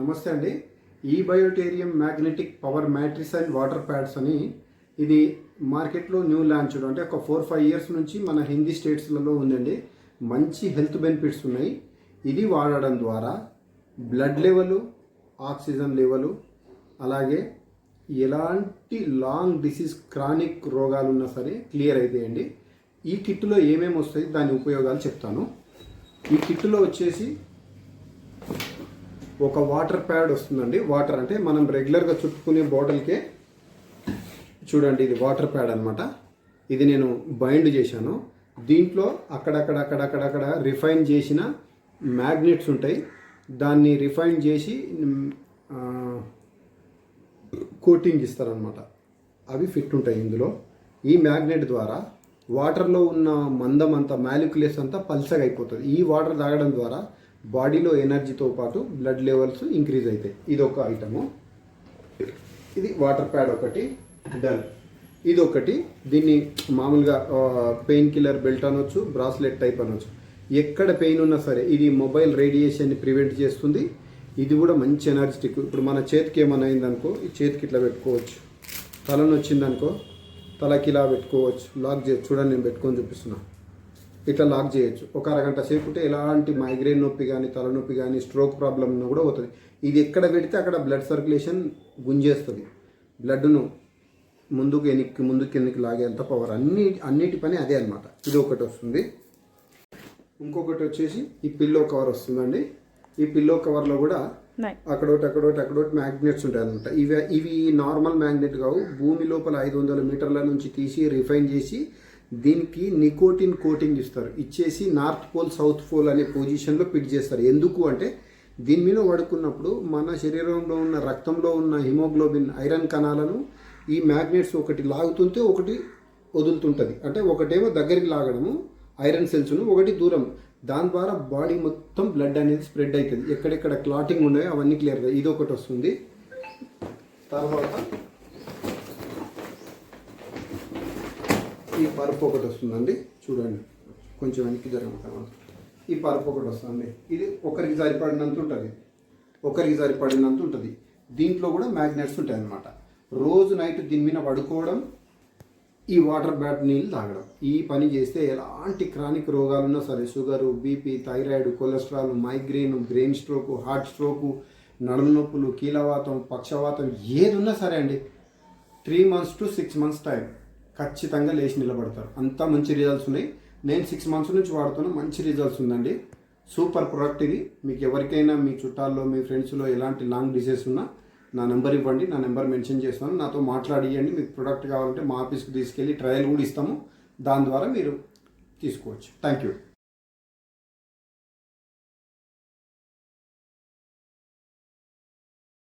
నమస్తే అండి. ఈ బయోటేరియం magnetic power matrix and water pads అని ఇది మార్కెట్లో న్యూ లాంచ్ అంటే ఒక 4-5 ఇయర్స్ నుంచి మన హిందీ స్టేట్స్లలో ఉందండి. మంచి హెల్త్ బెనిఫిట్స్ ఉన్నాయి. ఇది వాడడం ద్వారా బ్లడ్ లెవెలు, ఆక్సిజన్ లెవెలు, అలాగే ఎలాంటి లాంగ్ డిసీజ్ క్రానిక్ రోగాలు ఉన్నా సరే క్లియర్ అవుతాయండి. ఈ కిట్లో ఏమేమి వస్తాయి దాని ఉపయోగాలు చెప్తాను. ఈ కిట్లో వచ్చేసి ఒక వాటర్ ప్యాడ్ వస్తుందండి. వాటర్ అంటే మనం రెగ్యులర్గా చుట్టుకునే బాటిల్కే చూడండి, ఇది వాటర్ ప్యాడ్ అనమాట. ఇది నేను బైండ్ చేశాను. దీంట్లో అక్కడక్కడ రిఫైన్ చేసిన మ్యాగ్నెట్స్ ఉంటాయి. దాన్ని రిఫైన్ చేసి కోటింగ్ ఇస్తారనమాట. అవి ఫిట్ ఉంటాయి ఇందులో. ఈ మ్యాగ్నెట్ ద్వారా వాటర్లో ఉన్న మందం అంతా, మాలిక్యులస్ అంతా పల్సగా అయిపోతుంది. ఈ వాటర్ తాగడం ద్వారా బాడీలో ఎనర్జీతో పాటు బ్లడ్ లెవెల్స్ ఇంక్రీజ్ అవుతాయి. ఇది ఒక ఐటము. ఇది వాటర్ ప్యాడ్ ఒకటి డన్. ఇది ఒకటి. దీన్ని మామూలుగా పెయిన్ కిల్లర్ బెల్ట్ అనొచ్చు, బ్రాస్లెట్ టైప్ అనొచ్చు. ఎక్కడ పెయిన్ ఉన్నా సరే ఇది మొబైల్ రేడియేషన్ని ప్రివెంట్ చేస్తుంది. ఇది కూడా మంచి ఎనర్జెటిక్. ఇప్పుడు మన చేతికి ఏమైనా అయిందనుకో, ఈ చేతికి ఇట్లా పెట్టుకోవచ్చు. తలను వచ్చిందనుకో తలకి ఇలా పెట్టుకోవచ్చు. లాక్ చేయొచ్చు. చూడండి, నేను పెట్టుకొని చూపిస్తున్నా. ఇట్లా లాక్ చేయొచ్చు. ఒక అరగంట సేపు ఉంటే ఎలాంటి మైగ్రేన్ నొప్పి కానీ, తలనొప్పి కానీ, స్ట్రోక్ ప్రాబ్లం ఉన్నా కూడా పోతుంది. ఇది ఎక్కడ పెడితే అక్కడ బ్లడ్ సర్క్యులేషన్ గుంజేస్తుంది. బ్లడ్ను ముందుకు వెనక్కి లాగేంత పవర్. అన్నిటి పని అదే అనమాట. ఇది ఒకటి వస్తుంది. ఇంకొకటి వచ్చేసి ఈ పిల్లో కవర్ వస్తుందండి. ఈ పిల్లో కవర్లో కూడా అక్కడోటి మ్యాగ్నెట్స్ ఉంటాయి అనమాట. ఇవి నార్మల్ మ్యాగ్నెట్ కావు. భూమి లోపల 500 మీటర్ల నుంచి తీసి రిఫైన్ చేసి దీనికి నికోటిన్ కోటింగ్ ఇస్తారు. ఇచ్చేసి నార్త్ పోల్ సౌత్ పోల్ అనే పొజిషన్లో ఫిట్ చేస్తారు. ఎందుకు అంటే దీని మీద పడుకున్నప్పుడు మన శరీరంలో ఉన్న రక్తంలో ఉన్న హిమోగ్లోబిన్, ఐరన్ కణాలను ఈ మ్యాగ్నెట్స్ ఒకటి లాగుతుంటే ఒకటి వదులుతుంటుంది. అంటే ఒకటేమో దగ్గరికి లాగడము ఐరన్ సెల్స్ను, ఒకటి దూరం. దాని ద్వారా బాడీ మొత్తం బ్లడ్ అనేది స్ప్రెడ్ అవుతుంది. ఎక్కడెక్కడ క్లాటింగ్ ఉన్నాయో అవన్నీ క్లియర్ అవుతాయి. ఇది ఒకటి వస్తుంది. తర్వాత ఈ పరుపు ఒకటి వస్తుందండి. చూడండి, కొంచెం వెనక్కి జరగమంటాం. ఈ పరుపు ఒకటి వస్తుంది. ఇది ఒకరికి సరిపడినంత ఉంటుంది. దీంట్లో కూడా మ్యాగ్నెట్స్ ఉంటాయి అన్నమాట. రోజు నైట్ దీని మీద పడుకోవడం, ఈ వాటర్ బ్యాట్ నీళ్ళు తాగడం, ఈ పని చేస్తే ఎలాంటి క్రానిక్ రోగాలున్నా సరే, sugar, BP, thyroid, cholesterol, migraine, brain stroke, heart stroke, నడుము నొప్పులు, కీలవాతం, పక్షవాతం ఏది ఉన్నా సరే అండి 3 months to 6 months టైం ఖచ్చితంగా లేచి నిలబడతారు. అంతా మంచి రిజల్ట్స్ ఉన్నాయి. నేను 6 months నుంచి వాడుతున్నా. మంచి రిజల్ట్స్ ఉందండి. సూపర్ ప్రొడక్ట్ ఇది. మీకు ఎవరికైనా మీ చుట్టాల్లో, మీ ఫ్రెండ్స్లో ఎలాంటి లాంగ్ డిసీజ్ ఉన్నా నా నెంబర్ ఇవ్వండి. నా నెంబర్ మెన్షన్ చేస్తాను. నాతో మాట్లాడియండి. మీకు ప్రొడక్ట్ కావాలంటే మా ఆఫీస్కి తీసుకెళ్ళి ట్రయల్ కూడా ఇస్తాము. దాని ద్వారా మీరు తీసుకోవచ్చు. Thank you.